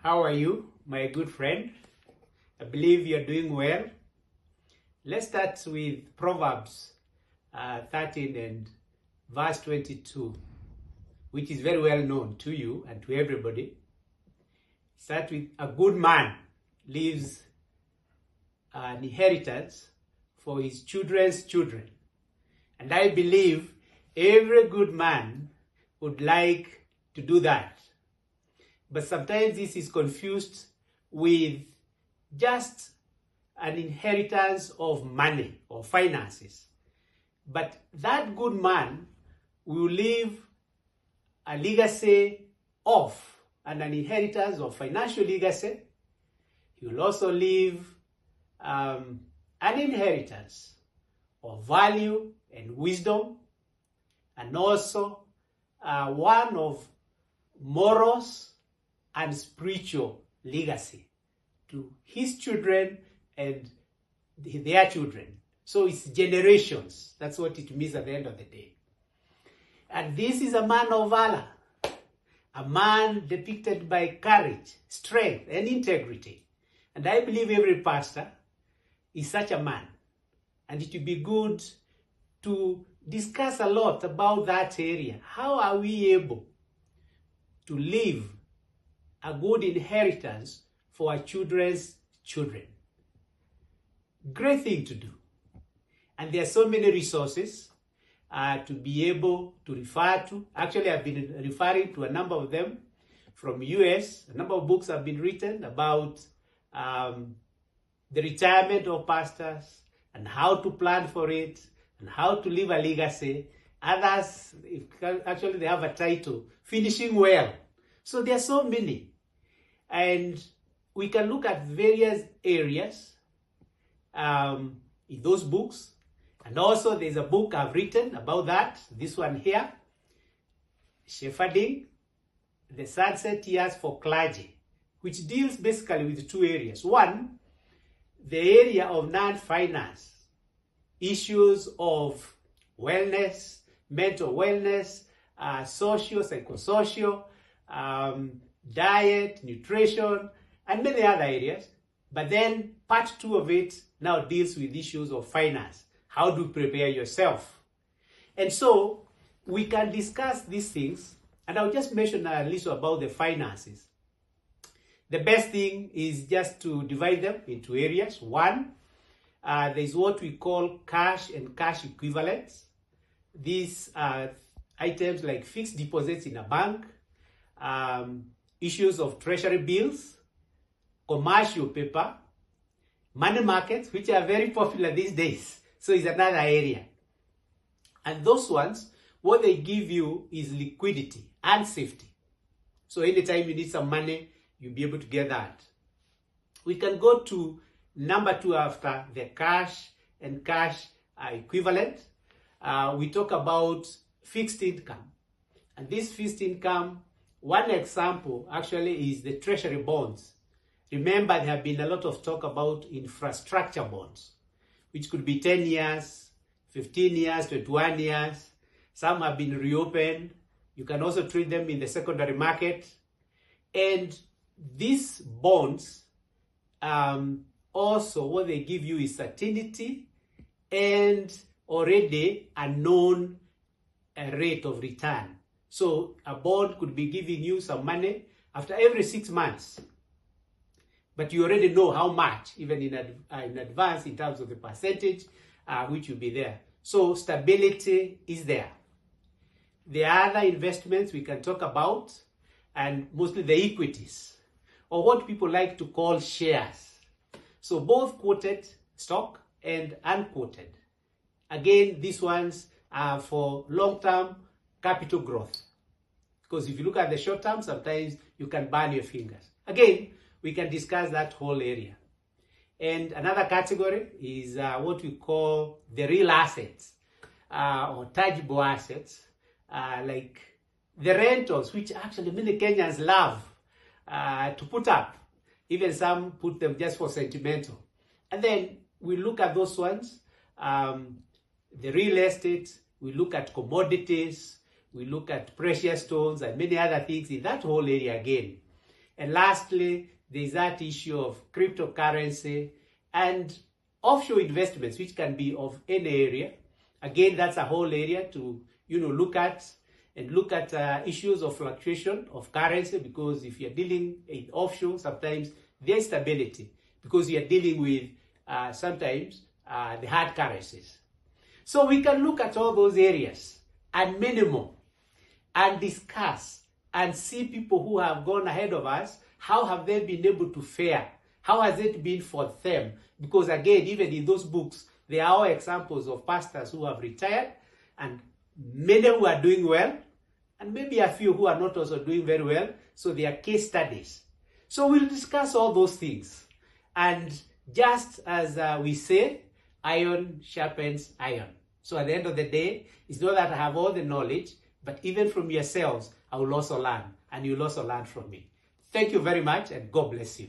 How are you, my good friend? I believe you're doing well. Let's start with Proverbs 13 and verse 22, which is very well known to you and to everybody. Start with, a good man leaves an inheritance for his children's children. And I believe every good man would like to do that. But sometimes this is confused with just an inheritance of money or finances. But that good man will leave a legacy of and an inheritance of financial legacy. He will also leave an inheritance of value and wisdom, and also one of morals and spiritual legacy to his children and their children. So it's generations. That's what it means at the end of the day. And this is a man of valor, a man depicted by courage, strength, and integrity. And I believe every pastor is such a man. And it would be good to discuss a lot about that area. How are we able to leave a good inheritance for our children's children? Great thing to do. And there are so many resources to be able to refer to. Actually, I've been referring to a number of them from US. A number of books have been written about the retirement of pastors and how to plan for it and how to leave a legacy. Others, actually, they have a title, Finishing Well. So there are so many. And we can look at various areas in those books. And also there's a book I've written about that, this one here, Shepherding, the Sunset Years for Clergy, which deals basically with two areas. One, the area of non-finance, issues of wellness, mental wellness, social, psychosocial, diet, nutrition, and many other areas. But then part two of it now deals with issues of finance. How do you prepare yourself? And so we can discuss these things, and I'll just mention a little about the finances. The best thing is just to divide them into areas. One, there's what we call cash and cash equivalents. These are items like fixed deposits in a bank, issues of treasury bills, commercial paper, money markets, which are very popular these days. So it's another area. And those ones, what they give you is liquidity and safety. So anytime you need some money, you'll be able to get that. We can go to number two after the cash and cash equivalent. We talk about fixed income. And this fixed income, one example actually is the treasury bonds. Remember, there have been a lot of talk about infrastructure bonds, which could be 10 years, 15 years, 21 years. Some have been reopened. You can also trade them in the secondary market. And these bonds, also what they give you is certainty and already a known rate of return. So a bond could be giving you some money after every 6 months. But you already know how much, even in advance, in terms of the percentage, which will be there. So stability is there. The other investments we can talk about, and mostly the equities, or what people like to call shares. So both quoted stock and unquoted. Again, these ones are for long-term capital growth. Because if you look at the short term, sometimes you can burn your fingers. Again, we can discuss that whole area. And another category is what we call the real assets or tangible assets, like the rentals, which actually many Kenyans love to put up. Even some put them just for sentimental. And then we look at those ones, the real estate, we look at commodities, we look at precious stones and many other things in that whole area again. And lastly, there's that issue of cryptocurrency and offshore investments, which can be of any area. Again, that's a whole area to look at, and look at issues of fluctuation of currency, because if you're dealing in offshore, sometimes there's stability because you're dealing with sometimes the hard currencies. So we can look at all those areas and many more and discuss and see people who have gone ahead of us. How have they been able to fare? How has it been for them? Because again, even in those books, there are all examples of pastors who have retired and many who are doing well, and maybe a few who are not also doing very well. So they are case studies. So we'll discuss all those things. And just as we say, iron sharpens iron. So at the end of the day, it's not that I have all the knowledge, but even from yourselves, I will also learn, and you'll also learn from me. Thank you very much, and God bless you.